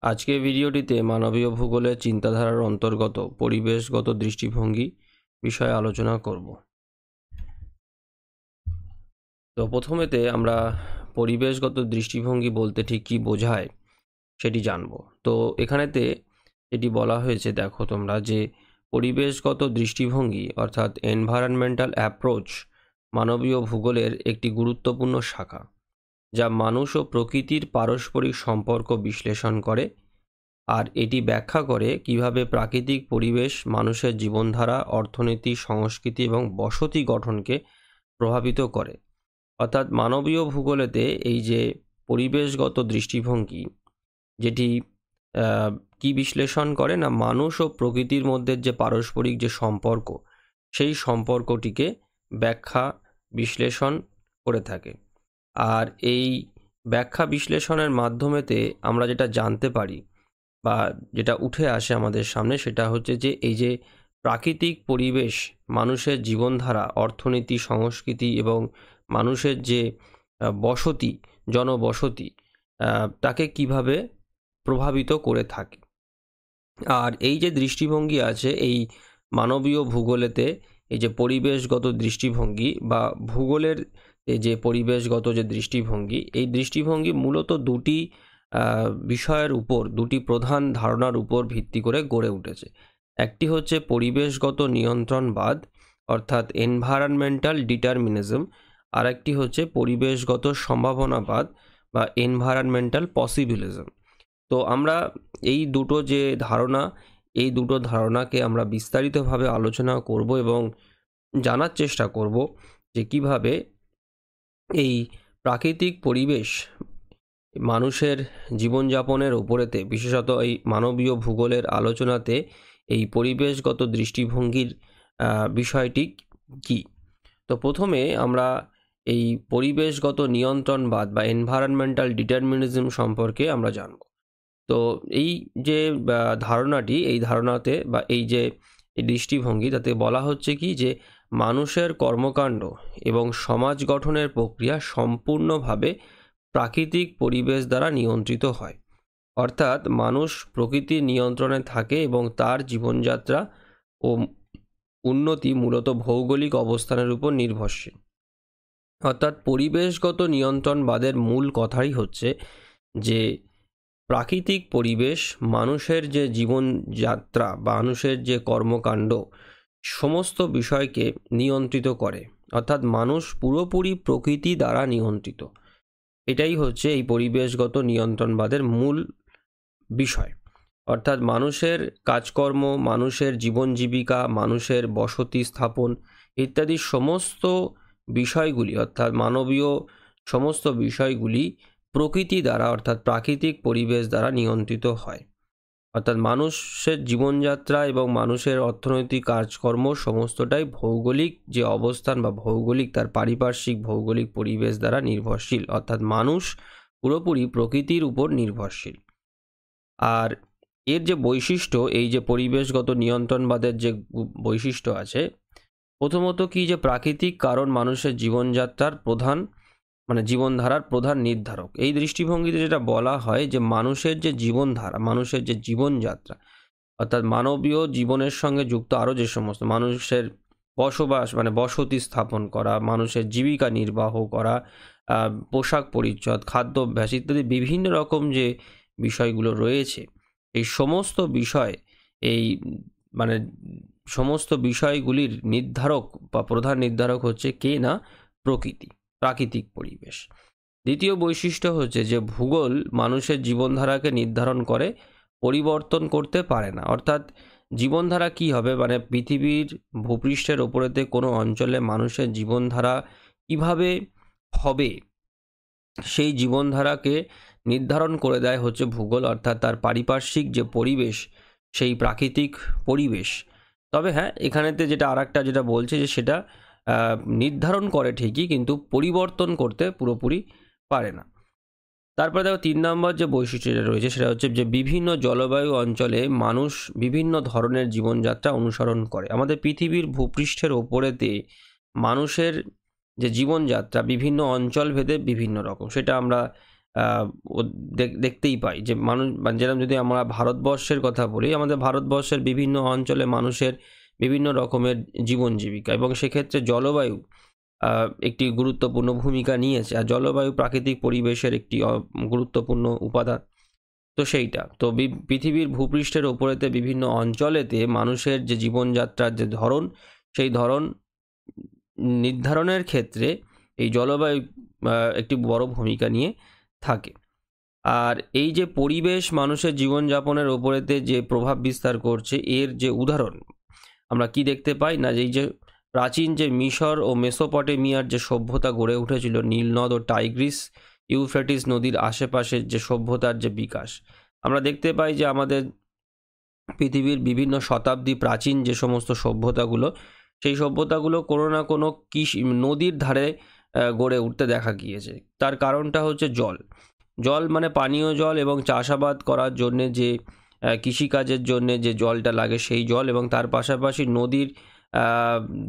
আজকের ভিডিওটিতে মানবীয় ভূগোলের চিন্তাধারার অন্তর্গত পরিবেশগত দৃষ্টিভঙ্গি বিষয়ে আলোচনা করব। তো প্রথমেতে আমরা পরিবেশগত দৃষ্টিভঙ্গি বলতে ঠিক কী বোঝায় সেটি জানব। তো এখানেতে যেটি বলা হয়েছে, দেখো তোমরা, যে পরিবেশগত দৃষ্টিভঙ্গি অর্থাৎ এনভায়রনমেন্টাল অ্যাপ্রোচ মানবীয় ভূগোলের একটি গুরুত্বপূর্ণ শাখা, যা মানুষ ও প্রকৃতির পারস্পরিক সম্পর্ক বিশ্লেষণ করে আর এটি ব্যাখ্যা করে কিভাবে প্রাকৃতিক পরিবেশ মানুষের জীবনধারা, অর্থনীতি, সংস্কৃতি এবং বসতি গঠনকে প্রভাবিত করে। অর্থাৎ মানবীয় ভূগোলেতে এই যে পরিবেশগত দৃষ্টিভঙ্গি, যেটি কি বিশ্লেষণ করে না, মানুষ ও প্রকৃতির মধ্যে যে পারস্পরিক যে সম্পর্ক, সেই সম্পর্কটিকে ব্যাখ্যা বিশ্লেষণ করে থাকে। আর এই ব্যাখ্যা বিশ্লেষণের মাধ্যমেতে আমরা যেটা জানতে পারি বা যেটা উঠে আসে আমাদের সামনে, সেটা হচ্ছে যে এই যে প্রাকৃতিক পরিবেশ মানুষের জীবনধারা, অর্থনীতি, সংস্কৃতি এবং মানুষের যে বসতি, জনবসতি, তাকে কিভাবে প্রভাবিত করে থাকে। আর এই যে দৃষ্টিভঙ্গি আছে এই মানবীয় ভূগোলেতে, এই যে পরিবেশগত দৃষ্টিভঙ্গি বা ভূগোলের এই যে পরিবেশগত যে দৃষ্টিভঙ্গি, এই দৃষ্টিভঙ্গি মূলত দুটি বিষয়ের উপর, দুটি প্রধান ধারণার উপর ভিত্তি করে গড়ে উঠেছে। একটি হচ্ছে পরিবেশগত নিয়ন্ত্রণবাদ অর্থাৎ এনভায়রনমেন্টাল ডিটারমিনিজম, আর একটি হচ্ছে পরিবেশগত সম্ভাবনাবাদ বা এনভায়রনমেন্টাল পসিবিলিজম। তো আমরা এই দুটো যে ধারণা, এই দুটো ধারণাকে আমরা বিস্তারিতভাবে আলোচনা করব এবং জানার চেষ্টা করব যে কিভাবে এই প্রাকৃতিক পরিবেশ মানুষের জীবনযাপনের ওপরেতে, বিশেষত এই মানবীয় ভূগোলের আলোচনাতে এই পরিবেশগত দৃষ্টিভঙ্গির বিষয়টি কি। তো প্রথমে আমরা এই পরিবেশগত নিয়ন্ত্রণবাদ বা এনভায়রনমেন্টাল ডিটারমিনিজম সম্পর্কে আমরা জানব। তো এই যে ধারণাটি, এই ধারণাতে বা এই যে দৃষ্টিভঙ্গি, তাতে বলা হচ্ছে কি যে মানুষের কর্মকাণ্ড এবং সমাজ গঠনের প্রক্রিয়া সম্পূর্ণভাবে প্রাকৃতিক পরিবেশ দ্বারা নিয়ন্ত্রিত হয়। অর্থাৎ মানুষ প্রকৃতির নিয়ন্ত্রণে থাকে এবং তার জীবনযাত্রা ও উন্নতি মূলত ভৌগোলিক অবস্থানের উপর নির্ভরশীল। অর্থাৎ পরিবেশগত নিয়ন্ত্রণবাদের মূল কথাই হচ্ছে যে প্রাকৃতিক পরিবেশ মানুষের যে জীবনযাত্রা বা মানুষের যে কর্মকাণ্ড, সমস্ত বিষয়কে নিয়ন্ত্রিত করে। অর্থাৎ মানুষ পুরোপুরি প্রকৃতি দ্বারা নিয়ন্ত্রিত। এটাই হচ্ছে এই পরিবেশগত নিয়ন্ত্রণবাদের মূল বিষয়। অর্থাৎ মানুষের কাজকর্ম, মানুষের জীবন জীবিকা, মানুষের বসতি স্থাপন ইত্যাদি সমস্ত বিষয়গুলি, অর্থাৎ মানবীয় সমস্ত বিষয়গুলি প্রকৃতি দ্বারা অর্থাৎ প্রাকৃতিক পরিবেশ দ্বারা নিয়ন্ত্রিত হয়। অর্থাৎ মানুষের জীবনযাত্রা এবং মানুষের অর্থনৈতিক কাজকর্ম সমস্তটাই ভৌগোলিক যে অবস্থান বা ভৌগোলিক তার পারিপার্শ্বিক ভৌগোলিক পরিবেশ দ্বারা নির্ভরশীল। অর্থাৎ মানুষ পুরোপুরি প্রকৃতির উপর নির্ভরশীল। আর এর যে বৈশিষ্ট্য, এই যে পরিবেশগত নিয়ন্ত্রণবাদের যে বৈশিষ্ট্য আছে, প্রথমত কি যে প্রাকৃতিক কারণ মানুষের জীবনযাত্রার প্রধান জীবনধারার প্রধান নির্ধারক। এই দৃষ্টিভঙ্গিতে যেটা বলা হয় যে মানুষের যে জীবনধারা, মানুষের যে জীবনযাত্রা, অর্থাৎ মানবীয় জীবনের সঙ্গে যুক্ত আরও যে সমস্ত মানুষের বসবাস বসতি স্থাপন করা, মানুষের জীবিকা নির্বাহ করা, পোশাক পরিচ্ছদ, খাদ্যাভ্যাস ইত্যাদি বিভিন্ন রকম যে বিষয়গুলো রয়েছে, এই সমস্ত বিষয়, এই সমস্ত বিষয়গুলির নির্ধারক বা প্রধান নির্ধারক হচ্ছে কে না, প্রকৃতি, প্রাকৃতিক পরিবেশ। দ্বিতীয় বৈশিষ্ট্য হচ্ছে যে ভূগোল মানুষের জীবনধারাকে নির্ধারণ করে, পরিবর্তন করতে পারে না। অর্থাৎ জীবনধারা কি হবে, পৃথিবীর ভূপৃষ্ঠের ওপরেতে কোনো অঞ্চলে মানুষের জীবনধারা কিভাবে হবে, সেই জীবনধারাকে নির্ধারণ করে দেয় হচ্ছে ভূগোল, অর্থাৎ তার পারিপার্শ্বিক যে পরিবেশ, সেই প্রাকৃতিক পরিবেশ। তবে হ্যাঁ, এখানেতে যেটা আরেকটা যেটা বলছে যে সেটা নির্ধারণ করে ঠিকই, কিন্তু পরিবর্তন করতে পুরোপুরি পারে না। তারপরে দেখো 3 নম্বর যে বৈশিষ্ট্যটা রয়েছে সেটা হচ্ছে যে বিভিন্ন জলবায়ু অঞ্চলে মানুষ বিভিন্ন ধরনের জীবনযাত্রা অনুসরণ করে। আমাদের পৃথিবীর ভূপৃষ্ঠের ওপরেতে মানুষের যে জীবনযাত্রা বিভিন্ন অঞ্চল ভেদে বিভিন্ন রকম, সেটা আমরা ও দেখতেই পাই যে মানুষ যেরকম যদি আমরা ভারতবর্ষের কথা বলি, আমাদের ভারতবর্ষের বিভিন্ন অঞ্চলে মানুষের বিভিন্ন রকমের জীবন জীবিকা, এবং সেক্ষেত্রে জলবায়ু একটি গুরুত্বপূর্ণ ভূমিকা নিয়েছে। আর জলবায়ু প্রাকৃতিক পরিবেশের একটি গুরুত্বপূর্ণ উপাদান। তো সেইটা তো পৃথিবীর ভূপৃষ্ঠের ওপরেতে বিভিন্ন অঞ্চলেতে মানুষের যে জীবনযাত্রার যে ধরন, সেই ধরন নির্ধারণের ক্ষেত্রে এই জলবায়ু একটি বড় ভূমিকা নিয়ে থাকে। আর এই যে পরিবেশ মানুষের জীবনযাপনের ওপরেতে যে প্রভাব বিস্তার করছে, এর যে উদাহরণ আমরা কি দেখতে পাই না, এই যে প্রাচীন যে মিশর ও মেসোপটেমিয়ার যে সভ্যতা গড়ে উঠেছিল নীলনদ ও টাইগ্রিস ইউফ্রেটিস নদীর আশেপাশের যে সভ্যতার যে বিকাশ, আমরা দেখতে পাই যে আমাদের পৃথিবীর বিভিন্ন শতাব্দী প্রাচীন যে সমস্ত সভ্যতাগুলো, সেই সভ্যতাগুলো কোনো না কোনো নদীর ধারে গড়ে উঠতে দেখা গিয়েছে। তার কারণটা হচ্ছে জল। জল মানে পানীয় জল, এবং চাষাবাদ করার জন্যে যে কৃষিকাজের জন্যে যে জলটা লাগে সেই জল, এবং তার পাশাপাশি নদীর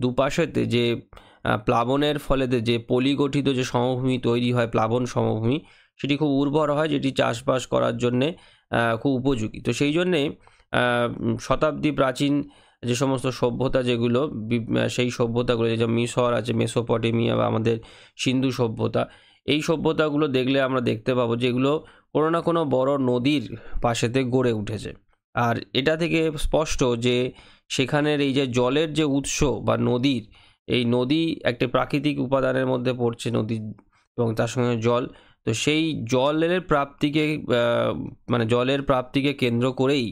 দুপাশেতে যে প্লাবনের ফলে যে পলিগঠিত যে সমভূমি তৈরি হয়, প্লাবন সমভূমি, সেটি খুব উর্বর হয়, যেটি চাষবাস করার জন্যে খুব উপযোগী। তো সেই জন্যে শতাব্দী প্রাচীন যে সমস্ত সভ্যতা যেগুলো, সেই সভ্যতাগুলো যে মিশর আছে, মেসোপটেমিয়া বা আমাদের সিন্ধু সভ্যতা, এই সভ্যতাগুলো দেখলে আমরা দেখতে পাবো যেগুলো কোনো না কোনো বড় নদীর পাশেতে গড়ে উঠেছে। আর এটা থেকে স্পষ্ট যে সেখানের এই যে জলের যে উৎস বা নদীর, এই নদী একটি প্রাকৃতিক উপাদানের মধ্যে পড়ছে, নদী এবং তার সঙ্গে জল। তো সেই জলের প্রাপ্তিকে মানে জলের প্রাপ্তিকে কেন্দ্র করেই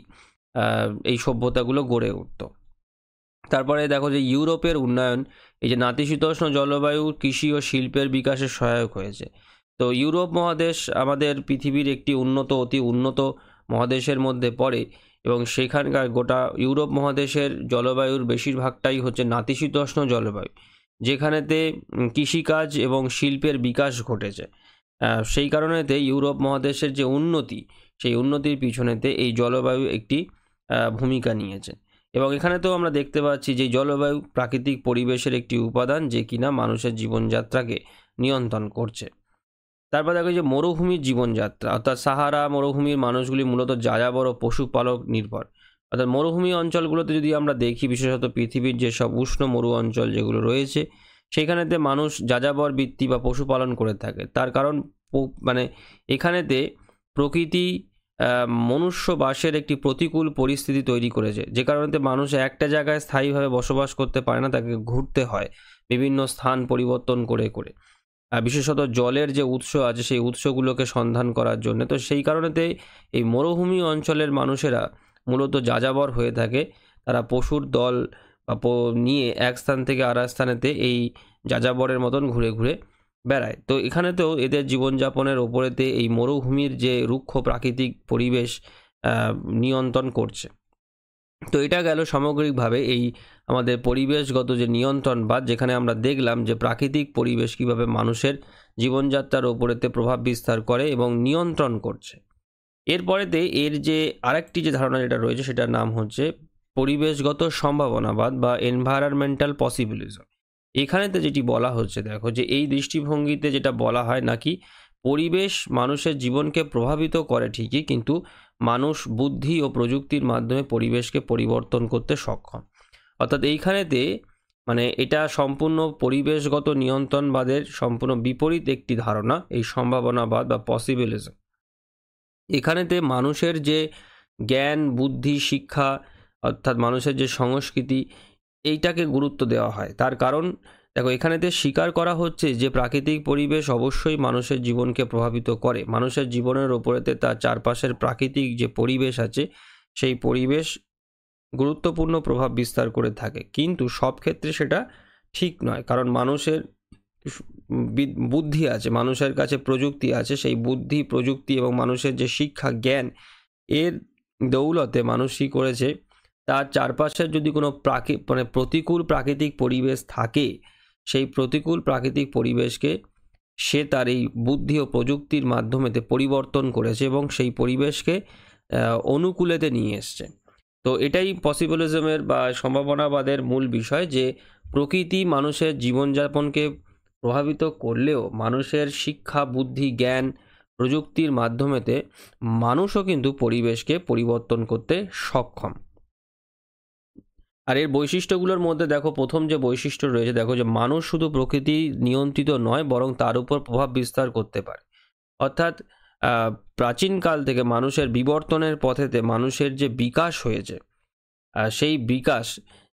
এই সভ্যতাগুলো গড়ে উঠত। তারপরে দেখো যে ইউরোপের উন্নয়ন এই যে নাতিশীতোষ্ণ জলবায়ু কৃষি ও শিল্পের বিকাশে সহায়ক হয়েছে। তো ইউরোপ মহাদেশ আমাদের পৃথিবীর একটি অতি উন্নত মহাদেশের মধ্যে পড়ে, এবং সেখানকার গোটা ইউরোপ মহাদেশের জলবায়ুর বেশিরভাগটাই হচ্ছে নাতিশীতোষ্ণ জলবায়ু, যেখানেতে কৃষিকাজ এবং শিল্পের বিকাশ ঘটেছে। সেই কারণেতে ইউরোপ মহাদেশের যে উন্নতি, সেই উন্নতির পিছনেতে এই জলবায়ু একটি ভূমিকা নিয়েছে। এবং এখানে তো আমরা দেখতে পাচ্ছি যে জলবায়ু প্রাকৃতিক পরিবেশের একটি উপাদান, যে কিনা মানুষের জীবনযাত্রাকে নিয়ন্ত্রণ করছে। তারপর দেখো যে মরুভূমির জীবনযাত্রা, অর্থাৎ সাহারা মরুভূমির মানুষগুলি মূলত যাযাবর ও পশুপালক নির্ভর। অর্থাৎ মরুভূমি অঞ্চলগুলোতে যদি আমরা দেখি, বিশেষত পৃথিবীর যেসব উষ্ণ মরু অঞ্চল যেগুলো রয়েছে, সেখানেতে মানুষ যাযাবর বৃত্তি বা পশুপালন করে থাকে। তার কারণ মানে এখানেতে প্রকৃতি মনুষ্য বাসের একটি প্রতিকূল পরিস্থিতি তৈরি করেছে, যে কারণেতে মানুষ একটা জায়গায় স্থায়ীভাবে বসবাস করতে পারে না, তাকে ঘুরতে হয় বিভিন্ন স্থান পরিবর্তন করে করে, বিশেষত জলের যে উৎস আছে সেই উৎসগুলোকে সন্ধান করার জন্য। তো সেই কারণেতে এই মরুভূমি অঞ্চলের মানুষেরা মূলত যাযাবর হয়ে থাকে। তারা পশুর দল বা নিয়ে এক স্থান থেকে আর এক স্থানেতে এই যাযাবরের মতন ঘুরে ঘুরে বেড়ায়। তো এখানেতেও এদের জীবনযাপনের ওপরেতে এই মরুভূমির যে রুক্ষ প্রাকৃতিক পরিবেশ নিয়ন্ত্রণ করছে। তো এটা গেল সামগ্রিকভাবে এই আমাদের পরিবেশগত যে নিয়ন্ত্রণবাদ, যেখানে আমরা দেখলাম যে প্রাকৃতিক পরিবেশ কীভাবে মানুষের জীবনযাত্রার ওপরেতে প্রভাব বিস্তার করে এবং নিয়ন্ত্রণ করছে। এরপরেতে এর যে আরেকটি যে ধারণা যেটা রয়েছে, সেটার নাম হচ্ছে পরিবেশগত সম্ভাবনাবাদ বা এনভায়রনমেন্টাল পসিবিলিজম। এখানেতে যেটি বলা হচ্ছে, দেখো যে এই দৃষ্টিভঙ্গিতে যেটা বলা হয় নাকি পরিবেশ মানুষের জীবনকে প্রভাবিত করে ঠিকই, কিন্তু মানুষ বুদ্ধি ও প্রযুক্তির মাধ্যমে পরিবেশকে পরিবর্তন করতে সক্ষম। অর্থাৎ এইখানেতে মানে এটা সম্পূর্ণ পরিবেশগত নিয়ন্ত্রণবাদের সম্পূর্ণ বিপরীত একটি ধারণা, এই সম্ভাবনাবাদ বা পসিবিলিজম। এখানেতে মানুষের যে জ্ঞান, বুদ্ধি, শিক্ষা, অর্থাৎ মানুষের যে সংস্কৃতি, এইটাকে গুরুত্ব দেওয়া হয়। তার কারণ দেখো এখানেতে স্বীকার করা হচ্ছে যে প্রাকৃতিক পরিবেশ অবশ্যই মানুষের জীবনকে প্রভাবিত করে। মানুষের জীবনের ওপরেতে তার চারপাশের প্রাকৃতিক যে পরিবেশ আছে, সেই পরিবেশ গুরুত্বপূর্ণ প্রভাব বিস্তার করে থাকে, কিন্তু সব ক্ষেত্রে সেটা ঠিক নয়। কারণ মানুষের বুদ্ধি আছে, মানুষের কাছে প্রযুক্তি আছে, সেই বুদ্ধি, প্রযুক্তি এবং মানুষের যে শিক্ষা, জ্ঞান, এর দৌলতে মানুষ কী করেছে, তার চারপাশের যদি কোনো প্রতিকূল প্রাকৃতিক পরিবেশ থাকে, সেই প্রতিকূল প্রাকৃতিক পরিবেশকে সে তার এই বুদ্ধি ও প্রযুক্তির মাধ্যমেতে পরিবর্তন করেছে এবং সেই পরিবেশকে অনুকূলেতে নিয়ে এসছে। তো এটাই পসিবিলিজমের বা সম্ভাবনাবাদের মূল বিষয়, যে প্রকৃতি মানুষের জীবনযাপনকে প্রভাবিত করলেও মানুষের শিক্ষা, বুদ্ধি, জ্ঞান, প্রযুক্তির মাধ্যমেতে মানুষও কিন্তু পরিবেশকে পরিবর্তন করতে সক্ষম। আর এর বৈশিষ্ট্যগুলোর মধ্যে দেখো, প্রথম যে বৈশিষ্ট্য রয়েছে, দেখো যে মানুষ শুধু প্রকৃতি নিয়ন্ত্রিত নয়, বরং তার উপর প্রভাব বিস্তার করতে পারে। অর্থাৎ প্রাচীনকাল থেকে মানুষের বিবর্তনের পথেতে মানুষের যে বিকাশ হয়েছে, সেই বিকাশ,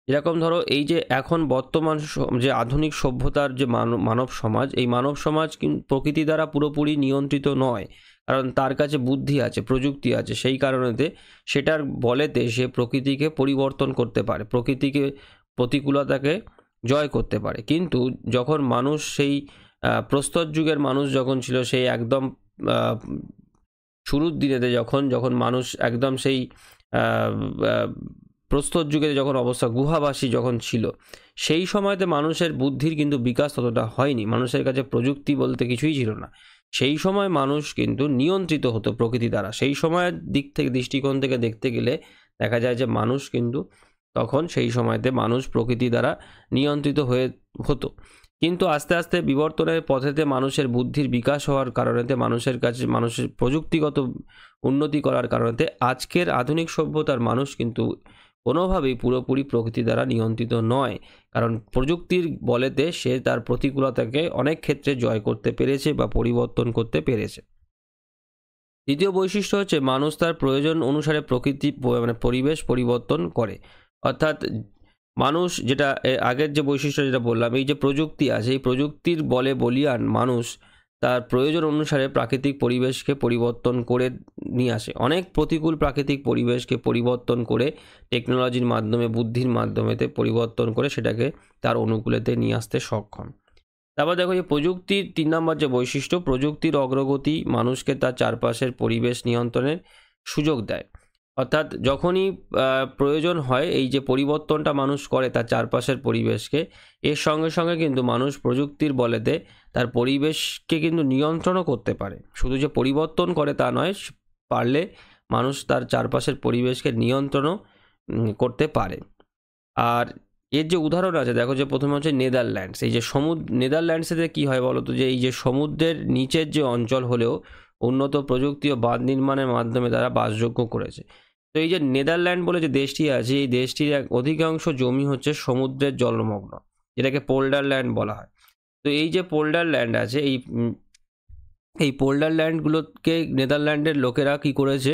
যেরকম ধরো এই যে এখন বর্তমান যে আধুনিক সভ্যতার যে মানব সমাজ, এই মানব সমাজ কিন্তু প্রকৃতি দ্বারা পুরোপুরি নিয়ন্ত্রিত নয়, কারণ তার কাছে বুদ্ধি আছে, প্রযুক্তি আছে, সেই কারণেতে সেটার বলেতে সে প্রকৃতিকে পরিবর্তন করতে পারে, প্রকৃতিকে প্রতিকূলতাকে জয় করতে পারে। কিন্তু যখন মানুষ সেই প্রস্তর যুগের মানুষ যখন ছিল, সেই একদম শুরুর দিনেতে যখন মানুষ একদম সেই প্রস্তর যুগে যখন অবস্থা, গুহাবাসী যখন ছিল, সেই সময়তে মানুষের বুদ্ধির কিন্তু বিকাশ ততটা হয়নি, মানুষের কাছে প্রযুক্তি বলতে কিছুই ছিল না। সেই সময় মানুষ কিন্তু নিয়ন্ত্রিত হতো প্রকৃতি দ্বারা। সেই সময়ের দৃষ্টিকোণ থেকে দেখতে গেলে দেখা যায় যে মানুষ কিন্তু তখন সেই সময়তে মানুষ প্রকৃতি দ্বারা নিয়ন্ত্রিত হতো। কিন্তু আস্তে আস্তে বিবর্তনের পথেতে মানুষের বুদ্ধির বিকাশ হওয়ার কারণেতে, মানুষের প্রযুক্তিগত উন্নতি করার কারণেতে আজকের আধুনিক সভ্যতার মানুষ কিন্তু কোনোভাবেই পুরোপুরি প্রকৃতি দ্বারা নিয়ন্ত্রিত নয়, কারণ প্রযুক্তির বলেতে সে তার প্রতিকূলতাকে অনেক ক্ষেত্রে জয় করতে পেরেছে বা পরিবর্তন করতে পেরেছে। দ্বিতীয় বৈশিষ্ট্য হচ্ছে মানুষ তার প্রয়োজন অনুসারে পরিবেশ পরিবর্তন করে। অর্থাৎ মানুষ, যেটা আগের যে বৈশিষ্ট্য যেটা বললাম, এই যে প্রযুক্তি আছে, এই প্রযুক্তির বলিয়ান মানুষ তার প্রয়োজন অনুসারে প্রাকৃতিক পরিবেশকে পরিবর্তন করে নিয়ে আসে। অনেক প্রতিকূল প্রাকৃতিক পরিবেশকে পরিবর্তন করে টেকনোলজির মাধ্যমে, বুদ্ধির মাধ্যমেতে পরিবর্তন করে সেটাকে তার অনুকূলেতে নিয়ে আসতে সক্ষম। তারপর দেখো যে প্রযুক্তির 3 নম্বর যে বৈশিষ্ট্য, প্রযুক্তির অগ্রগতি মানুষকে তার চারপাশের পরিবেশ নিয়ন্ত্রণের সুযোগ দেয়। অর্থাৎ যখনই প্রয়োজন হয়, এই যে পরিবর্তনটা মানুষ করে তার চারপাশের পরিবেশকে, এর সঙ্গে সঙ্গে কিন্তু মানুষ প্রযুক্তির বলেতে তার পরিবেশকে কিন্তু নিয়ন্ত্রণও করতে পারে। শুধু যে পরিবর্তন করে তা নয়, পারলে মানুষ তার চারপাশের পরিবেশকে নিয়ন্ত্রণও করতে পারে। আর এর যে উদাহরণ আছে, দেখো যে প্রথমে হচ্ছে নেদারল্যান্ডস। এই যে নেদারল্যান্ডসেতে কী হয় বলো তো, যে এই যে সমুদ্রের নিচের যে অঞ্চল হলেও উন্নত প্রযুক্তি ও বাঁধ নির্মাণের মাধ্যমে তারা বাসযোগ্য করেছে। তো এই যে নেদারল্যান্ড বলে যে দেশটি আছে, এই দেশটির অধিকাংশ জমি হচ্ছে সমুদ্রের জলমগ্ন, যেটাকে পোল্ডার ল্যান্ড বলা হয়। তো এই যে পোল্ডার ল্যান্ড আছে, এই পোল্ডার ল্যান্ডগুলোকে নেদারল্যান্ডের লোকেরা কি করেছে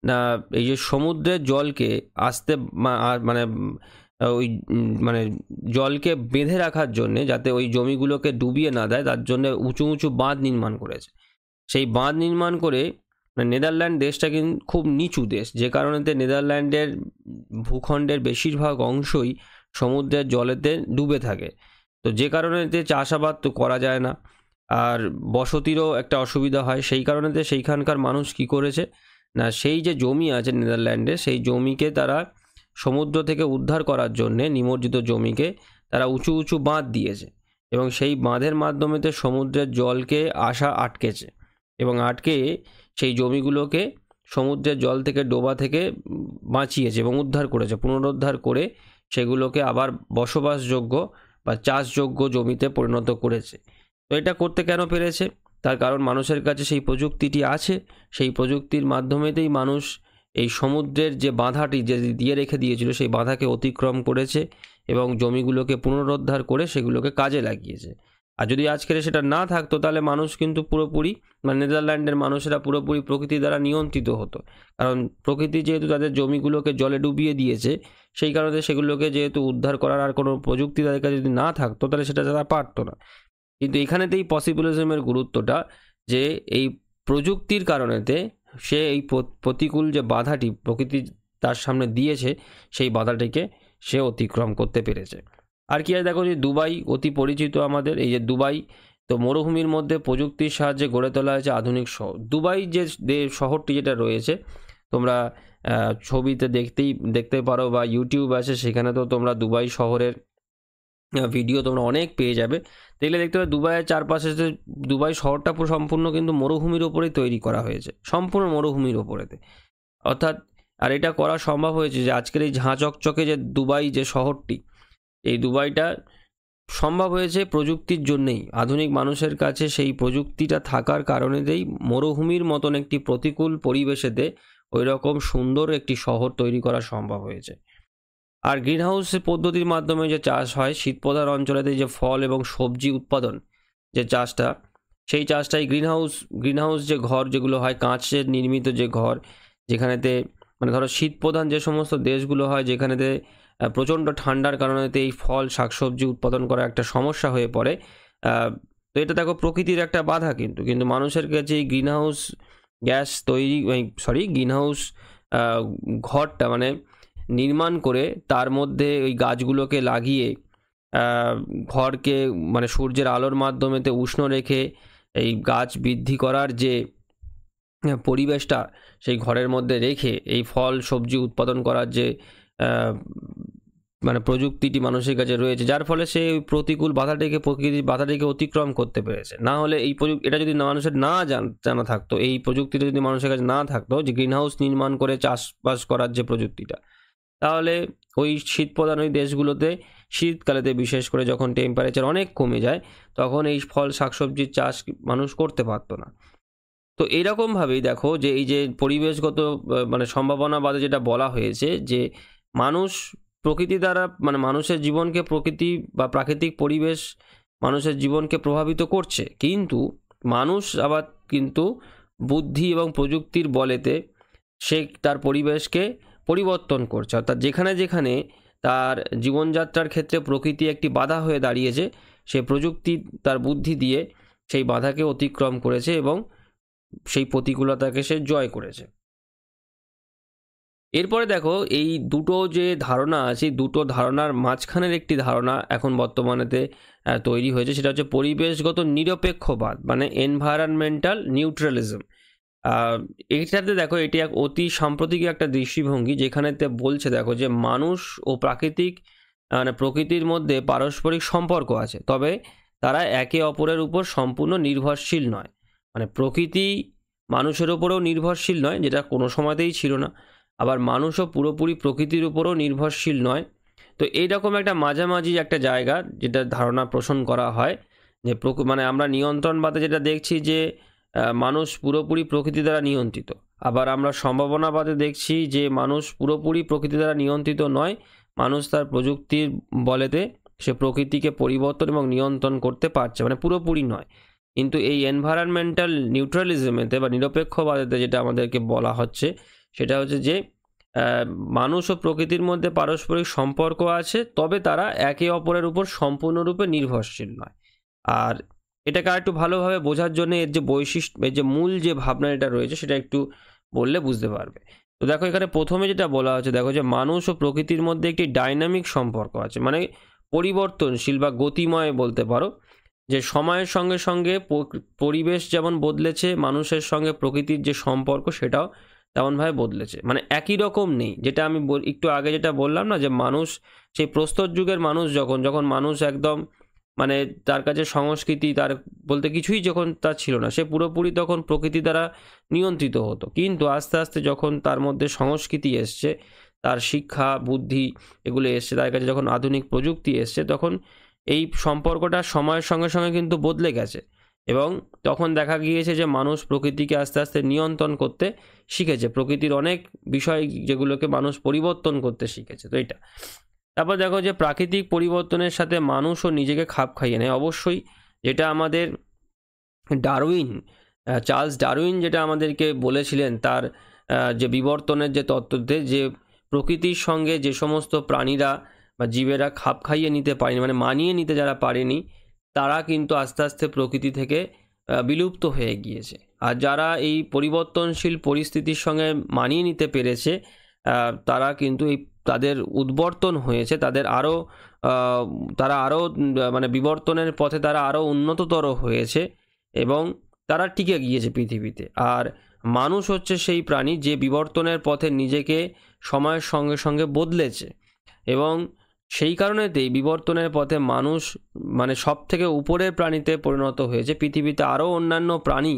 না, এই যে সমুদ্রের জলকে মানে জলকে বেঁধে রাখার জন্যে, যাতে ওই জমিগুলোকে ডুবিয়ে না দেয়, তার জন্য উঁচু উঁচু বাঁধ নির্মাণ করেছে। সেই বাঁধ নির্মাণ করে নেদারল্যান্ড দেশটা কিন্তু খুব নিচু দেশ, যে কারণেতে নেদারল্যান্ডের ভূখণ্ডের বেশিরভাগ অংশই সমুদ্রের জলেতে ডুবে থাকে। তো যে কারণেতে চাষাবাদ তো করা যায় না, আর বসতিরও একটা অসুবিধা হয়। সেই কারণেতে সেইখানকার মানুষ কি করেছে না, সেই যে জমি আছে নেদারল্যান্ডে, সেই জমিকে তারা সমুদ্র থেকে উদ্ধার করার জন্যে, নিমজ্জিত জমিকে তারা উঁচু উঁচু বাঁধ দিয়েছে, এবং সেই বাঁধের মাধ্যমেতে সমুদ্রের জলকে আটকেছে, এবং আটকে সেই জমিগুলোকে সমুদ্রের জল থেকে, ডোবা থেকে বাঁচিয়েছে এবং উদ্ধার করেছে, পুনরুদ্ধার করে সেগুলোকে আবার বসবাসযোগ্য বা চাষযোগ্য জমিতে পরিণত করেছে। তো এটা করতে কেন পেরেছে? তার কারণ মানুষের কাছে সেই প্রযুক্তিটি আছে। সেই প্রযুক্তির মাধ্যমেতেই মানুষ এই সমুদ্রের যে বাঁধাটি যে দিয়ে রেখে দিয়েছিল, সেই বাঁধাকে অতিক্রম করেছে এবং জমিগুলোকে পুনরুদ্ধার করে সেগুলোকে কাজে লাগিয়েছে। আর যদি আজকের সেটা না থাকতো, তাহলে মানুষ কিন্তু পুরোপুরি, নেদারল্যান্ডের মানুষেরা পুরোপুরি প্রকৃতি দ্বারা নিয়ন্ত্রিত হতো। কারণ প্রকৃতি যেহেতু তাদের জমিগুলোকে জলে ডুবিয়ে দিয়েছে, সেই কারণে সেগুলোকে যেহেতু উদ্ধার করার আর কোনো প্রযুক্তি তাদের কাছে যদি না থাকতো, তাহলে সেটা তারা পারতো না। কিন্তু এখানেতেই পসিবিলিজমের গুরুত্বটা, যে এই প্রযুক্তির কারণেতে সে এই প্রতিকূল যে বাধাটি প্রকৃতি তার সামনে দিয়েছে, সেই বাধাটিকে সে অতিক্রম করতে পেরেছে। আর কি আছে, দেখো যে দুবাই অতি পরিচিত আমাদের। এই যে দুবাই, তো মরুভূমির মধ্যে প্রযুক্তির সাহায্যে গড়ে তোলা হয়েছে আধুনিক শহর। দুবাই যে শহরটি যেটা রয়েছে, তোমরা ছবিতে দেখতে পারো, বা ইউটিউব আছে, সেখানে তো তোমরা দুবাই শহরের ভিডিও তোমরা অনেক পেয়ে যাবে। দেখলে দেখতে পাবে দুবাইয়ের চারপাশে যে দুবাই শহরটা পুরো সম্পূর্ণ কিন্তু মরুভূমির ওপরেই তৈরি করা হয়েছে, সম্পূর্ণ মরুভূমির ওপরেতে। অর্থাৎ আর এটা করা সম্ভব হয়েছে যে আজকের এই ঝাঁ চকচকে যে দুবাই যে শহরটি, এই দুবাইটা সম্ভব হয়েছে প্রযুক্তির জন্যেই। আধুনিক মানুষের কাছে সেই প্রযুক্তিটা থাকার কারণেতেই মরুভূমির মতন একটি প্রতিকূল পরিবেশেতে ওই রকম সুন্দর একটি শহর তৈরি করা সম্ভব হয়েছে। আর গ্রিন হাউস পদ্ধতির মাধ্যমে যে চাষ হয়, শীতপ্রধান অঞ্চলেতে যে ফল এবং সবজি উৎপাদন যে চাষটা, সেই চাষটাই গ্রিন হাউস যে ঘর যেগুলো হয়, কাঁচের নির্মিত যে ঘর, যেখানেতে মানে ধরো শীতপ্রধান যে সমস্ত দেশগুলো হয়, যেখানেতে প্রচণ্ড ঠান্ডার কারণেতে এই ফল শাকসবজি উৎপাদন করা একটা সমস্যা হয়ে পড়ে। তো এটা দেখো প্রকৃতির একটা বাধা, কিন্তু কিন্তু মানুষের কাছে এই গ্রিন হাউস গ্যাস তৈরি গ্রিন হাউস ঘরটা মানে নির্মাণ করে তার মধ্যে ওই গাছগুলোকে লাগিয়ে ঘরকে মানে সূর্যের আলোর মাধ্যমেতে উষ্ণ রেখে এই গাছ বৃদ্ধি করার যে পরিবেশটা সেই ঘরের মধ্যে রেখে এই ফল সবজি উৎপাদন করার যে মানে প্রযুক্তিটি মানুষের কাছে রয়েছে, যার ফলে সে ওই প্রতিকূল বাধাটিকে, প্রকৃতির বাধাটিকে অতিক্রম করতে পেরেছে। না হলে এই এটা যদি মানুষের না জানা থাকতো, এই প্রযুক্তিটা যদি মানুষের কাছে না থাকতো, যে গ্রিন হাউস নির্মাণ করে চাষবাস করার যে প্রযুক্তিটা, তাহলে ওই শীতপ্রধান ওই দেশগুলোতে শীতকালেতে বিশেষ করে যখন টেম্পারেচার অনেক কমে যায়, তখন এই ফল শাকসবজির চাষ মানুষ করতে পারতো না। তো এইরকমভাবেই দেখো যে এই যে পরিবেশগত মানে সম্ভাবনাবাদে যেটা বলা হয়েছে, যে মানুষ প্রকৃতি দ্বারা মানে মানুষের জীবনকে প্রকৃতি বা প্রাকৃতিক পরিবেশ মানুষের জীবনকে প্রভাবিত করছে, কিন্তু মানুষ আবার কিন্তু বুদ্ধি এবং প্রযুক্তির বলেতে সে তার পরিবেশকে পরিবর্তন করছে। অর্থাৎ যেখানে যেখানে তার জীবনযাত্রার ক্ষেত্রে প্রকৃতি একটি বাধা হয়ে দাঁড়িয়েছে, সে প্রযুক্তি তার বুদ্ধি দিয়ে সেই বাধাকে অতিক্রম করেছে এবং সেই প্রতিকূলতাকে সে জয় করেছে। এরপরে দেখো এই দুটো যে ধারণা আছে, দুটো ধারণার মাঝখানের একটি ধারণা এখন বর্তমানেতে তৈরি হয়েছে, সেটা হচ্ছে পরিবেশগত নিরপেক্ষবাদ, মানে এনভায়রনমেন্টাল নিউট্রালিজম। এইটাতে দেখো এটি এক অতি সাম্প্রতিক একটা দৃষ্টিভঙ্গি, যেখানেতে বলছে দেখো যে মানুষ ও প্রাকৃতিক মানে প্রকৃতির মধ্যে পারস্পরিক সম্পর্ক আছে, তবে তারা একে অপরের উপর সম্পূর্ণ নির্ভরশীল নয়। মানে প্রকৃতি মানুষের উপরেও নির্ভরশীল নয়, যেটা কোনো সময়তেই ছিল না, আবার মানুষও পুরোপুরি প্রকৃতির উপরও নির্ভরশীল নয়। তো এইরকম একটা মাঝামাঝি একটা জায়গা যেটা ধারণা পোষণ করা হয়, যে মানে আমরা নিয়ন্ত্রণবাদে যেটা দেখছি যে মানুষ পুরোপুরি প্রকৃতি দ্বারা নিয়ন্ত্রিত, আবার আমরা সম্ভাবনাবাদে দেখছি যে মানুষ পুরোপুরি প্রকৃতি দ্বারা নিয়ন্ত্রিত নয়, মানুষ তার প্রযুক্তির বলেতে সে প্রকৃতিকে পরিবর্তন এবং নিয়ন্ত্রণ করতে পারছে, মানে পুরোপুরি নয়। কিন্তু এই এনভায়রনমেন্টাল নিউট্রালিজমেতে বা নিরপেক্ষবাদেতে যেটা আমাদেরকে বলা হচ্ছে, সেটা হচ্ছে যে মানুষ ও প্রকৃতির মধ্যে পারস্পরিক সম্পর্ক আছে, তবে তারা একে অপরের উপর সম্পূর্ণরূপে নির্ভরশীল নয়। আর এটাকে আর একটু ভালোভাবে বোঝার জন্য এর যে বৈশিষ্ট্য, এর যে মূল যে ভাবনা এটা রয়েছে, সেটা একটু বললে বুঝতে পারবে। তো দেখো এখানে প্রথমে যেটা বলা হচ্ছে, দেখো যে মানুষ ও প্রকৃতির মধ্যে একটি ডাইনামিক সম্পর্ক আছে, মানে পরিবর্তনশীল বা গতিময় বলতে পারো, যে সময়ের সঙ্গে সঙ্গে পরিবেশ যেমন বদলেছে, মানুষের সঙ্গে প্রকৃতির যে সম্পর্ক সেটাও তেমনভাবে বদলেছে, মানে একই রকম নেই। যেটা আমি একটু আগে যেটা বললাম না, যে মানুষ সেই প্রস্তর যুগের মানুষ যখন মানুষ একদম মানে তার কাছে সংস্কৃতি তার বলতে কিছুই যখন তার ছিল না, সে পুরোপুরি তখন প্রকৃতি দ্বারা নিয়ন্ত্রিত হতো। কিন্তু আস্তে আস্তে যখন তার মধ্যে সংস্কৃতি এসছে, তার শিক্ষা বুদ্ধি এগুলো এসছে, তার কাছে যখন আধুনিক প্রযুক্তি এসছে, তখন এই সম্পর্কটা সময়ের সঙ্গে সঙ্গে কিন্তু বদলে গেছে, এবং তখন দেখা গিয়েছে যে মানুষ প্রকৃতিকে আস্তে আস্তে নিয়ন্ত্রণ করতে শিখেছে, প্রকৃতির অনেক বিষয় যেগুলোকে মানুষ পরিবর্তন করতে শিখেছে। তো এটা তারপর দেখো যে প্রাকৃতিক পরিবর্তনের সাথে মানুষও নিজেকে খাপ খাইয়ে নেয়, অবশ্যই। যেটা আমাদের চার্লস ডারউইন যেটা আমাদেরকে বলেছিলেন, তার যে বিবর্তনের যে তত্ত্বতে, যে প্রকৃতির সঙ্গে যে সমস্ত প্রাণীরা বা জীবেরা খাপ খাইয়ে নিতে পারেনি, মানে মানিয়ে নিতে যারা পারেনি, তারা কিন্তু আস্তে আস্তে প্রকৃতি থেকে বিলুপ্ত হয়ে গিয়েছে। আর যারা এই পরিবর্তনশীল পরিস্থিতির সঙ্গে মানিয়ে নিতে পেরেছে, তারা কিন্তু এই তাদের উদ্বর্তন হয়েছে, তারা আরও মানে বিবর্তনের পথে তারা আরও উন্নততর হয়েছে এবং তারা টিকে গিয়েছে পৃথিবীতে। আর মানুষ হচ্ছে সেই প্রাণী যে বিবর্তনের পথে নিজেকে সময়ের সঙ্গে সঙ্গে বদলেছে, এবং সেই কারণেতেই বিবর্তনের পথে মানুষ মানে সব থেকে উপরের প্রাণীতে পরিণত হয়েছে। পৃথিবীতে আরও অন্যান্য প্রাণী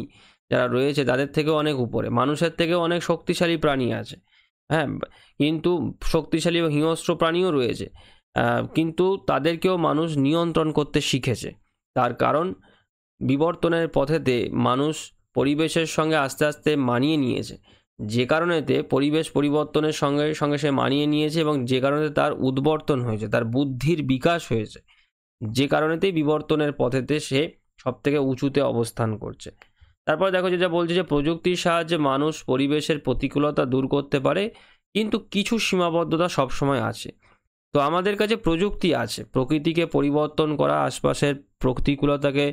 যারা রয়েছে তাদের থেকেও অনেক উপরে, মানুষের থেকেও অনেক শক্তিশালী প্রাণী আছে, হ্যাঁ, কিন্তু শক্তিশালী ও হিংস্র প্রাণীও রয়েছে। কিন্তু তাদেরকেও মানুষ নিয়ন্ত্রণ করতে শিখেছে। তার কারণ বিবর্তনের পথেতে মানুষ পরিবেশের সঙ্গে আস্তে আস্তে মানিয়ে নিয়েছে, যে কারণেতে পরিবেশ পরিবর্তনের সঙ্গে সঙ্গে সে মানিয়ে নিয়েছে এবং যে কারণে তার উদ্বর্তন হয়েছে, তার বুদ্ধির বিকাশ হয়েছে, যে কারণেতেই বিবর্তনের পথেতে সে সবথেকে উঁচুতে অবস্থান করছে। তারপর দেখো যেটা বলছে যে প্রযুক্তির সাহায্যে মানুষ পরিবেশের প্রতিকূলতা দূর করতে পারে, কিন্তু কিছু সীমাবদ্ধতা সবসময় আছে। তো আমাদের কাছে প্রযুক্তি আছে প্রকৃতিকে পরিবর্তন করা, আশপাশের প্রতিকূলতাকে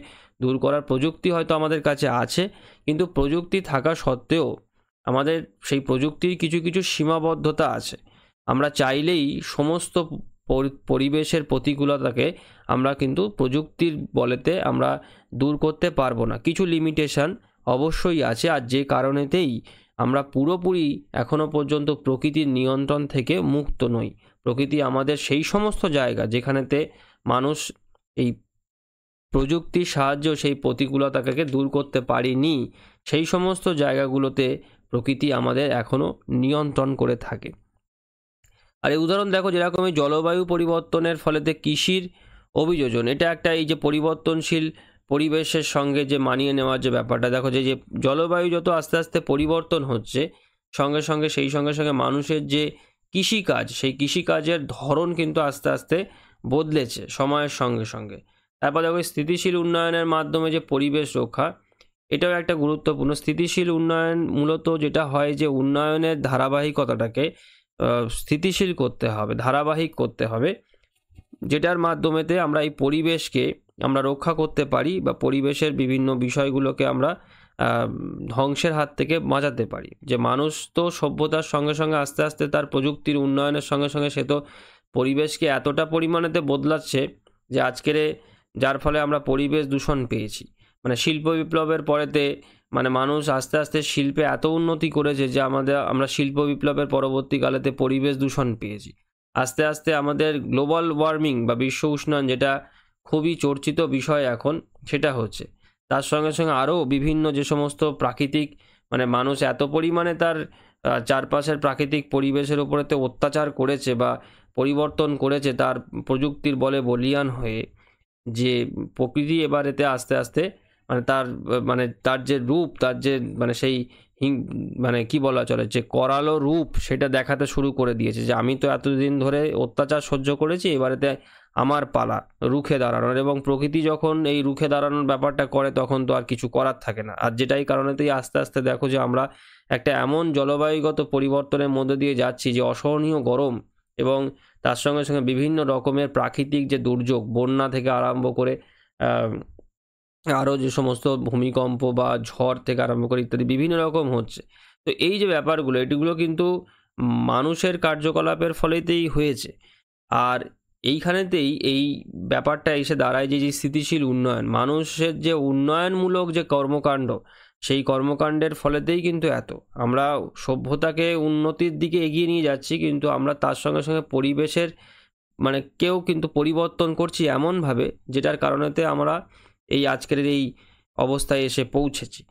দূর করার প্রযুক্তি হয়তো আমাদের কাছে আছে, কিন্তু প্রযুক্তি থাকা সত্ত্বেও আমাদের সেই প্রযুক্তির কিছু কিছু সীমাবদ্ধতা আছে। আমরা চাইলেই সমস্ত পরিবেশের প্রতিকূলতাকে আমরা কিন্তু প্রযুক্তির বলেতে আমরা দূর করতে পারবো না। কিছু লিমিটেশন অবশ্যই আছে, আর যে কারণেতেই আমরা পুরোপুরি এখনও পর্যন্ত প্রকৃতির নিয়ন্ত্রণ থেকে মুক্ত নই। প্রকৃতি আমাদের সেই সমস্ত জায়গা যেখানেতে মানুষ এই প্রযুক্তির সাহায্যেও সেই প্রতিকূলতাকে দূর করতে পারেনি, সেই সমস্ত জায়গাগুলোতে প্রকৃতি আমাদের এখনও নিয়ন্ত্রণ করে থাকে। আর এই উদাহরণ দেখো, যেরকম এই জলবায়ু পরিবর্তনের ফলেতে কৃষির অভিযোজন, এটা একটা এই যে পরিবর্তনশীল পরিবেশের সঙ্গে যে মানিয়ে নেওয়ার যে ব্যাপারটা, দেখো যে জলবায়ু যত আস্তে আস্তে পরিবর্তন হচ্ছে, সঙ্গে সঙ্গে সেই সঙ্গে সঙ্গে মানুষের যে কৃষিকাজ, সেই কৃষিকাজের ধরন কিন্তু আস্তে আস্তে বদলেছে সময়ের সঙ্গে সঙ্গে। তারপর দেখো স্থিতিশীল উন্নয়নের মাধ্যমে যে পরিবেশ রক্ষা, এটাও একটা গুরুত্বপূর্ণ। স্থিতিশীল উন্নয়ন মূলত যেটা হয় যে উন্নয়নের ধারাবাহিকতাটাকে স্থিতিশীল করতে হবে, ধারাবাহিক করতে হবে, যেটার মাধ্যমেতে আমরা এই পরিবেশকে আমরা রক্ষা করতে পারি বা পরিবেশের বিভিন্ন বিষয়গুলোকে আমরা ধ্বংসের হাত থেকে বাঁচাতে পারি। যে মানুষ তো সভ্যতার সঙ্গে সঙ্গে আস্তে আস্তে তার প্রযুক্তির উন্নয়নের সঙ্গে সঙ্গে সে তো পরিবেশকে এতটা পরিমাণেতে বদলাচ্ছে যে আজকের যার ফলে আমরা পরিবেশ দূষণ পেয়েছি। মানে শিল্প বিপ্লবের পরেতে মানে মানুষ আস্তে আস্তে শিল্পে এত উন্নতি করেছে যে আমরা শিল্প বিপ্লবের পরবর্তীকালেতে পরিবেশ দূষণ পেয়েছি। আস্তে আস্তে আমাদের গ্লোবাল ওয়ার্মিং বা বিশ্ব উষ্ণায়ন, যেটা খুবই চর্চিত বিষয় এখন, সেটা হচ্ছে। তার সঙ্গে সঙ্গে আরও বিভিন্ন যে সমস্ত প্রাকৃতিক মানে মানুষ এত পরিমাণে তার চারপাশের প্রাকৃতিক পরিবেশের উপরেতে অত্যাচার করেছে বা পরিবর্তন করেছে তার প্রযুক্তির বলে বলীয়ান হয়ে, যে প্রকৃতি এবার এতে আস্তে আস্তে মানে তার যে রূপ, তার যে মানে সেই মানে কি বলা চলে যে করালো রূপ, সেটা দেখাতে শুরু করে দিয়েছে যে আমি তো এতদিন ধরে অত্যাচার সহ্য করেছি, এবারেতে আমার পালা রুখে দাঁড়ানোর। এবং প্রকৃতি যখন এই রুখে দাঁড়ানোর ব্যাপারটা করে তখন তো আর কিছু করার থাকে না। আর যেটাই কারণেতেই আস্তে আস্তে দেখো যে আমরা একটা এমন জলবায়ুগত পরিবর্তনের মধ্যে দিয়ে যাচ্ছি যে অসহনীয় গরম, এবং তার সঙ্গে সঙ্গে বিভিন্ন রকমের প্রাকৃতিক যে দুর্যোগ, বন্যা থেকে আরম্ভ করে আরও যে সমস্ত ভূমিকম্প বা ঝড় থেকে আরম্ভ করে ইত্যাদি বিভিন্ন রকম হচ্ছে। তো এই যে ব্যাপারগুলো, এটিগুলো কিন্তু মানুষের কার্যকলাপের ফলেতেই হয়েছে। আর এইখানেতেই এই ব্যাপারটা এসে দাঁড়ায় যে স্থিতিশীল উন্নয়ন, মানুষের যে উন্নয়নমূলক যে কর্মকাণ্ড, সেই কর্মকাণ্ডের ফলেতেই কিন্তু এত আমরা সভ্যতাকে উন্নতির দিকে এগিয়ে নিয়ে যাচ্ছি, কিন্তু আমরা তার সঙ্গে সঙ্গে পরিবেশের মানে কেউ কিন্তু পরিবর্তন করছি এমনভাবে, যেটার কারণেতে আমরা এই আজকের এই অবস্থায় এসে পৌঁছেছি।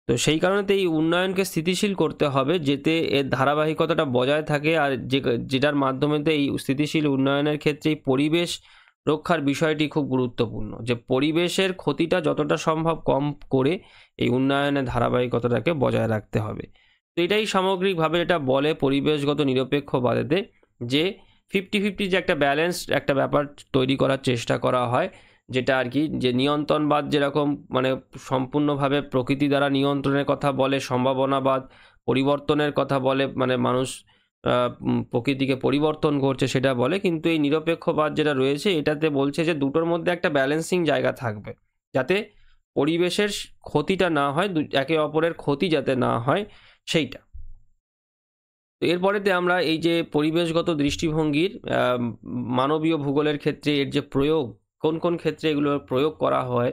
তো সেই কারণেতে এই উন্নয়নকে স্থিতিশীল করতে হবে, যাতে এর ধারাবাহিকতাটা বজায় থাকে। আর যেটার মাধ্যমেতে এই স্থিতিশীল উন্নয়নের ক্ষেত্রে এই পরিবেশ রক্ষার বিষয়টি খুব গুরুত্বপূর্ণ, যে পরিবেশের ক্ষতিটা যতটা সম্ভব কম করে এই উন্নয়নের ধারাবাহিকতাটাকে বজায় রাখতে হবে। তো এটাই সামগ্রিকভাবে এটা বলে পরিবেশগত নিরপেক্ষবাদেতে, যে 50-50 যে একটা ব্যালেন্স একটা ব্যাপার তৈরি করার চেষ্টা করা হয়, যেটা আর কি যে নিয়ন্ত্রণবাদ যেরকম মানে সম্পূর্ণভাবে প্রকৃতি দ্বারা নিয়ন্ত্রণের কথা বলে, সম্ভাবনাবাদ পরিবর্তনের কথা বলে, মানে মানুষ প্রকৃতিকে পরিবর্তন করছে সেটা বলে, কিন্তু এই নিরপেক্ষবাদ যেটা রয়েছে এটাতে বলছে যে দুটোর মধ্যে একটা ব্যালেন্সিং জায়গা থাকবে, যাতে পরিবেশের ক্ষতিটা না হয়, একে অপরের ক্ষতি যাতে না হয় সেইটা। তো এরপরেতে আমরা এই যে পরিবেশগত দৃষ্টিভঙ্গির মানবীয় ভূগোলের ক্ষেত্রে এর যে প্রয়োগ, কোন কোন ক্ষেত্রে এগুলোর প্রয়োগ করা হয়,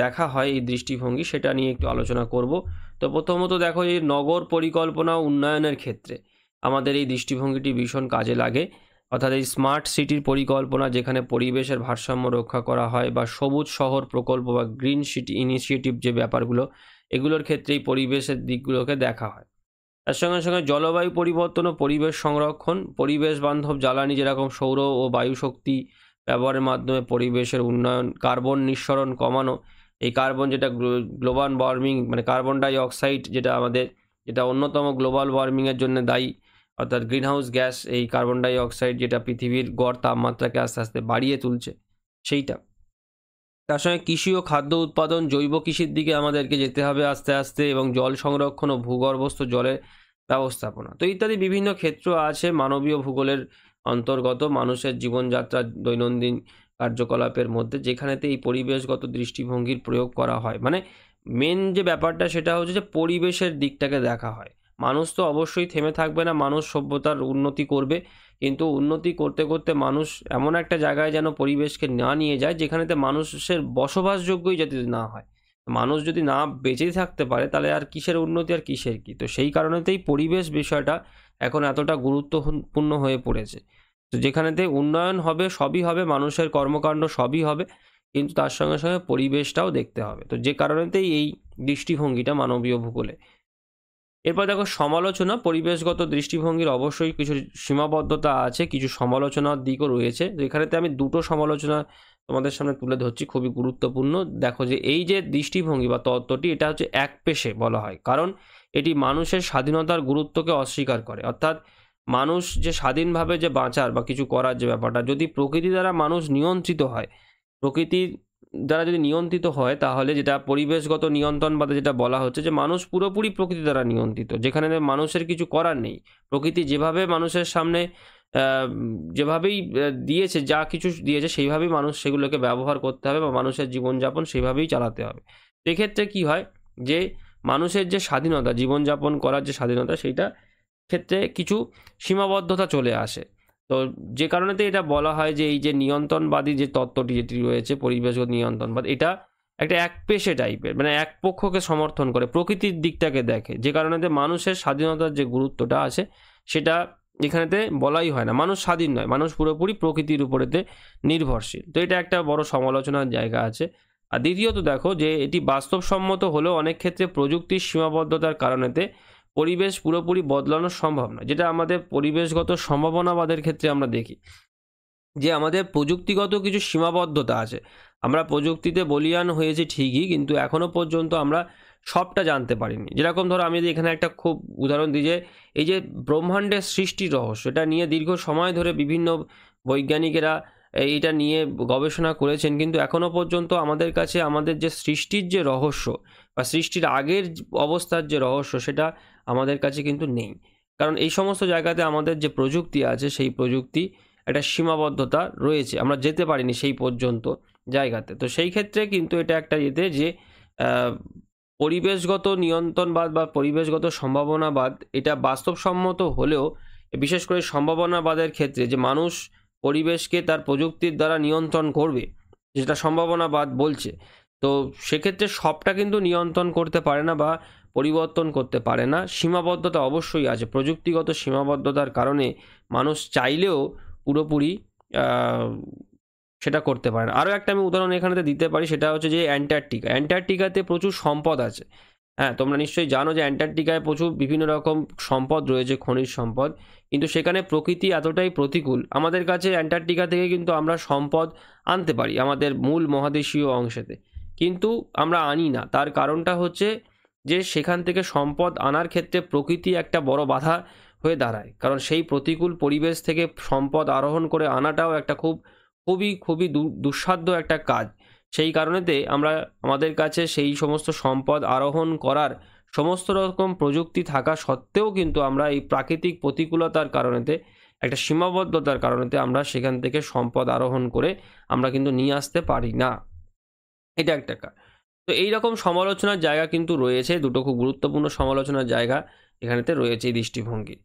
দেখা হয় এই দৃষ্টিভঙ্গি, সেটা নিয়ে একটু আলোচনা করব। তো প্রথমত দেখো, এই নগর পরিকল্পনা উন্নয়নের ক্ষেত্রে আমাদের এই দৃষ্টিভঙ্গিটি ভীষণ কাজে লাগে। অর্থাৎ এই স্মার্ট সিটির পরিকল্পনা, যেখানে পরিবেশের ভারসাম্য রক্ষা করা হয়, বা সবুজ শহর প্রকল্প বা গ্রিন সিটি ইনিশিয়েটিভ যে ব্যাপারগুলো, এগুলোর ক্ষেত্রেই পরিবেশের দিকগুলোকে দেখা হয়। তার সঙ্গে সঙ্গে জলবায়ু পরিবর্তন ও পরিবেশ সংরক্ষণ, পরিবেশ বান্ধব জ্বালানি যেরকম সৌর ও বায়ু শক্তি ব্যবহারের মাধ্যমে পরিবেশের উন্নয়ন, কার্বন নিঃসরণ কমানো, এই কার্বন যেটা গ্লোবাল ওয়ার্মিং মানে কার্বন ডাই অক্সাইড যেটা আমাদের যেটা অন্যতম গ্লোবাল ওয়ার্মিংয়ের জন্য দায়ী, অর্থাৎ গ্রিনহাউস গ্যাস, এই কার্বন ডাই অক্সাইড যেটা পৃথিবীর গড় তাপমাত্রাকে আস্তে আস্তে বাড়িয়ে তুলছে সেইটা। তার সঙ্গে কৃষি ও খাদ্য উৎপাদন, জৈব কৃষির দিকে আমাদেরকে যেতে হবে আস্তে আস্তে, এবং জল সংরক্ষণ ও ভূগর্ভস্থ জলের ব্যবস্থাপনা। তো ইত্যাদি বিভিন্ন ক্ষেত্র আছে মানবীয় ভূগোলের অন্তর্গত মানুষের জীবনযাত্রার দৈনন্দিন কার্যকলাপের মধ্যে, যেখানেতে এই পরিবেশগত দৃষ্টিভঙ্গির প্রয়োগ করা হয়। মানে মেন যে ব্যাপারটা সেটা হচ্ছে যে পরিবেশের দিকটাকে দেখা হয়। মানুষ তো অবশ্যই থেমে থাকবে না, মানুষ সভ্যতার উন্নতি করবে, কিন্তু উন্নতি করতে করতে মানুষ এমন একটা জায়গায় যেন পরিবেশকে না নিয়ে যায় যেখানেতে মানুষের বসবাসযোগ্যই যাতে না হয়। মানুষ যদি না বেঁচেই থাকতে পারে তাহলে আর কিসের উন্নতি আর কিসের কি। তো সেই কারণেতেই পরিবেশ বিষয়টা এখন এতটা গুরুত্বপূর্ণ হয়ে পড়েছে। তো যেখানেতে উন্নয়ন হবে, সবই হবে, মানুষের কর্মকাণ্ড সবই হবে, কিন্তু তার সঙ্গে সঙ্গে পরিবেশটাও দেখতে হবে। তো যে কারণেতেই এই দৃষ্টিভঙ্গিটা মানবীয় ভূগোলে। এরপর দেখো সমালোচনা। পরিবেশগত দৃষ্টিভঙ্গির অবশ্যই কিছু সীমাবদ্ধতা আছে, কিছু সমালোচনার দিকও রয়েছে। তো এখানেতে আমি দুটো সমালোচনা তোমাদের সামনে তুলে ধরছি, খুবই গুরুত্বপূর্ণ। দেখো যে এই যে দৃষ্টিভঙ্গি বা তত্ত্বটি, এটা হচ্ছে একপেশে বলা হয়, কারণ এটি মানুষের স্বাধীনতার গুরুত্বকে অস্বীকার করে। অর্থাৎ মানুষ যে স্বাধীনভাবে যে বাঁচার বা কিছু করার যে ব্যাপারটা, যদি প্রকৃতি দ্বারা মানুষ নিয়ন্ত্রিত হয়, প্রকৃতির দ্বারা যদি নিয়ন্ত্রিত হয়, তাহলে যেটা পরিবেশগত নিয়ন্ত্রণবাদে যেটা বলা হচ্ছে যে মানুষ পুরোপুরি প্রকৃতি দ্বারা নিয়ন্ত্রিত, যেখানে মানুষের কিছু করার নেই। প্রকৃতি যেভাবে মানুষের সামনে যেভাবেই দিয়েছে, যা কিছু দিয়েছে সেইভাবেই মানুষ সেগুলোকে ব্যবহার করতে হবে, বা মানুষের জীবনযাপন সেইভাবেই চালাতে হবে। এক্ষেত্রে কি হয় যে মানুষের যে স্বাধীনতা, জীবনযাপন করার যে স্বাধীনতা, সেইটা ক্ষেত্রে কিছু সীমাবদ্ধতা চলে আসে। তো যে কারণেতে এটা বলা হয় যে এই যে নিয়ন্ত্রণবাদী যে তত্ত্বটি যেটি রয়েছে, পরিবেশগত নিয়ন্ত্রণবাদ, এটা একটা একপেশে টাইপের, মানে এক পক্ষকে সমর্থন করে, প্রকৃতির দিকটাকে দেখে, যে কারণেতে মানুষের স্বাধীনতার যে গুরুত্বটা আছে সেটা এখানেতে বলাই হয় না। মানুষ স্বাধীন নয়, মানুষ পুরোপুরি প্রকৃতির উপরেতে নির্ভরশীল। তো এটা একটা বড় সমালোচনার জায়গা আছে। আর দ্বিতীয়ত দেখো যে এটি বাস্তবসম্মত হলেও অনেক ক্ষেত্রে প্রযুক্তির সীমাবদ্ধতার কারণেতে পরিবেশ পুরোপুরি বদলানো সম্ভব নয়, যেটা আমাদের পরিবেশগত সম্ভাবনাবাদের ক্ষেত্রে আমরা দেখি যে আমাদের প্রযুক্তিগত কিছু সীমাবদ্ধতা আছে। আমরা প্রযুক্তিতে বলীয়ান হয়েছি ঠিকই, কিন্তু এখনো পর্যন্ত আমরা সবটা জানতে পারিনি। যেরকম ধরো আমি যদি এখানে একটা খুব উদাহরণ দিই, যে এই যে ব্রহ্মাণ্ডের সৃষ্টির রহস্য, এটা নিয়ে দীর্ঘ সময় ধরে বিভিন্ন বৈজ্ঞানিকেরা এইটা নিয়ে গবেষণা করেছেন, কিন্তু এখনো পর্যন্ত আমাদের কাছে আমাদের যে সৃষ্টির যে রহস্য বা সৃষ্টির আগের অবস্থার যে রহস্য, সেটা আমাদের কাছে কিন্তু নেই। কারণ এই সমস্ত জায়গাতে আমাদের যে প্রযুক্তি আছে, সেই প্রযুক্তি একটা সীমাবদ্ধতা রয়েছে, আমরা যেতে পারিনি সেই পর্যন্ত জায়গাতে। তো সেই ক্ষেত্রে কিন্তু এটা একটা ইয়েতে যে আহ, পরিবেশগত নিয়ন্ত্রণবাদ বা পরিবেশগত সম্ভাবনাবাদ, এটা বাস্তবসম্মত হলেও বিশেষ করে সম্ভাবনাবাদের ক্ষেত্রে যে মানুষ পরিবেশকে তার প্রযুক্তির দ্বারা নিয়ন্ত্রণ করবে, যেটা সম্ভাবনাবাদ বলছে, তো সেক্ষেত্রে সবটা কিন্তু নিয়ন্ত্রণ করতে পারে না বা পরিবর্তন করতে পারে না। সীমাবদ্ধতা অবশ্যই আছে, প্রযুক্তিগত সীমাবদ্ধতার কারণে মানুষ চাইলেও পুরোপুরি সেটা করতে পারে না। আরও একটা আমি উদাহরণ এখানেতে দিতে পারি, সেটা হচ্ছে যে অ্যান্টার্কটিকাতে প্রচুর সম্পদ আছে। হ্যাঁ, তোমরা নিশ্চয়ই জানো যে অ্যান্টার্কটিকায় প্রচুর বিভিন্ন রকম সম্পদ রয়েছে, খনিজ সম্পদ, কিন্তু সেখানে প্রকৃতি এতটাই প্রতিকূল, আমাদের কাছে অ্যান্টার্কটিকা থেকে কিন্তু আমরা সম্পদ আনতে পারি আমাদের মূল মহাদেশীয় অংশেতে, কিন্তু আমরা আনি না। তার কারণটা হচ্ছে যে সেখান থেকে সম্পদ আনার ক্ষেত্রে প্রকৃতি একটা বড় বাধা হয়ে দাঁড়ায়, কারণ সেই প্রতিকূল পরিবেশ থেকে সম্পদ আরোহণ করে আনাটাও একটা খুবই খুবই দুঃসাধ্য একটা কাজ। সেই কারণেতে আমরা আমাদের কাছে সেই সমস্ত সম্পদ আরোহণ করার সমস্ত রকম প্রযুক্তি থাকা সত্ত্বেও কিন্তু আমরা এই প্রাকৃতিক প্রতিকূলতার কারণেতে, একটা সীমাবদ্ধতার কারণেতে আমরা সেখান থেকে সম্পদ আরোহণ করে আমরা কিন্তু নিয়ে আসতে পারি না। এটা একটা তো এইরকম সমালোচনার জায়গা কিন্তু রয়েছে, দুটো খুব গুরুত্বপূর্ণ সমালোচনার জায়গা এখানেতে রয়েছে এই দৃষ্টিভঙ্গি।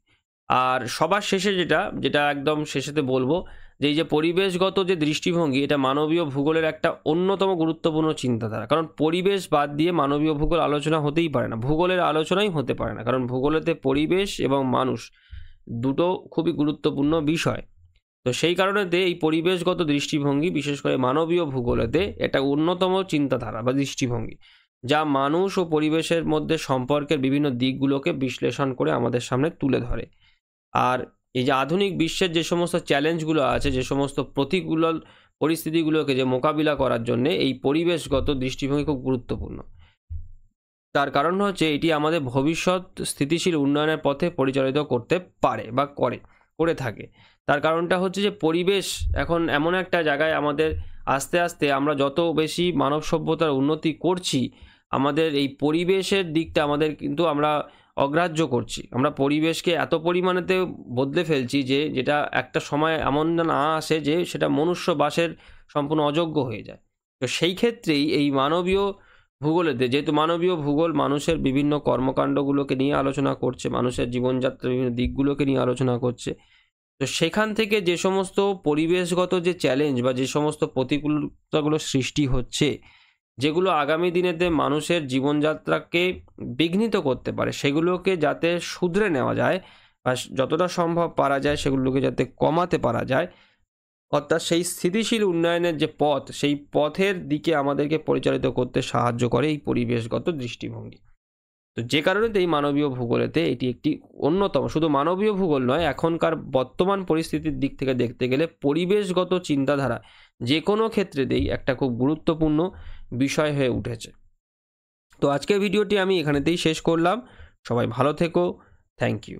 আর সবার শেষে যেটা যেটা একদম শেষেতে বলবো, যে এই যে পরিবেশগত যে দৃষ্টিভঙ্গি, এটা মানবীয় ভূগোলের একটা অন্যতম গুরুত্বপূর্ণ চিন্তাধারা। কারণ পরিবেশ বাদ দিয়ে মানবীয় ভূগোল আলোচনা হতেই পারে না, ভূগোলের আলোচনাই হতে পারে না, কারণ ভূগোলেতে পরিবেশ এবং মানুষ দুটো খুবই গুরুত্বপূর্ণ বিষয়। তো সেই কারণেতে এই পরিবেশগত দৃষ্টিভঙ্গি বিশেষ করে মানবীয় ভূগোলেতে একটা অন্যতম চিন্তাধারা বা দৃষ্টিভঙ্গি। যা মানুষ ও পরিবেশের মধ্যে সম্পর্কের বিভিন্ন দিকগুলোকে বিশ্লেষণ করে আমাদের সামনে তুলে ধরে। আর এই যে আধুনিক বিশ্বের যে সমস্ত চ্যালেঞ্জগুলো আছে, যে সমস্ত প্রতিকূল পরিস্থিতিগুলোকে যে মোকাবিলা করার জন্য এই পরিবেশগত দৃষ্টিভঙ্গি খুব গুরুত্বপূর্ণ। তার কারণ হচ্ছে এটি আমাদের ভবিষ্যৎ স্থিতিশীল উন্নয়নের পথে পরিচালিত করতে পারে বা করে থাকে। তার কারণটা হচ্ছে যে পরিবেশ এখন এমন একটা জায়গায় আমাদের আস্তে আস্তে আমরা যত বেশি মানব সভ্যতার উন্নতি করছি, আমাদের এই পরিবেশের দিকটা আমাদের কিন্তু আমরা অগ্রাহ্য করছি। আমরা পরিবেশকে এত পরিমাণেতে বদলে ফেলছি যে যেটা একটা সময় এমন না আসে যে সেটা মনুষ্য বাসের সম্পূর্ণ অযোগ্য হয়ে যায়। তো সেই ক্ষেত্রেই এই মানবীয় ভূগোলেতে, যেহেতু মানবীয় ভূগোল মানুষের বিভিন্ন কর্মকাণ্ডগুলোকে নিয়ে আলোচনা করছে, মানুষের জীবনযাত্রার বিভিন্ন দিকগুলোকে নিয়ে আলোচনা করছে, তো সেখান থেকে যে সমস্ত পরিবেশগত যে চ্যালেঞ্জ বা যে সমস্ত প্রতিকূলতাগুলো সৃষ্টি হচ্ছে, যেগুলো আগামী দিনেতে মানুষের জীবনযাত্রাকে বিঘ্নিত করতে পারে, সেগুলোকে যাতে শুধরে নেওয়া যায় বা যতটা সম্ভব পারা যায় সেগুলোকে যাতে কমাতে পারা যায়, অর্থাৎ সেই স্থিতিশীল উন্নয়নের যে পথ, সেই পথের দিকে আমাদেরকে পরিচালিত করতে সাহায্য করে এই পরিবেশগত দৃষ্টিভঙ্গি। তো যে কারণে এই মানবীয় ভূগোলেতে এটি একটি অন্যতম, শুধু মানবীয় ভূগোল নয়, এখনকার বর্তমান পরিস্থিতির দিক থেকে দেখতে গেলে পরিবেশগত চিন্তাধারা যে কোনো ক্ষেত্রেতেই একটা খুব গুরুত্বপূর্ণ বিষয় হয়ে উঠেছে। তো আজকের ভিডিওটি আমি এখানেতেই শেষ করলাম। সবাই ভালো থেকো। Thank you.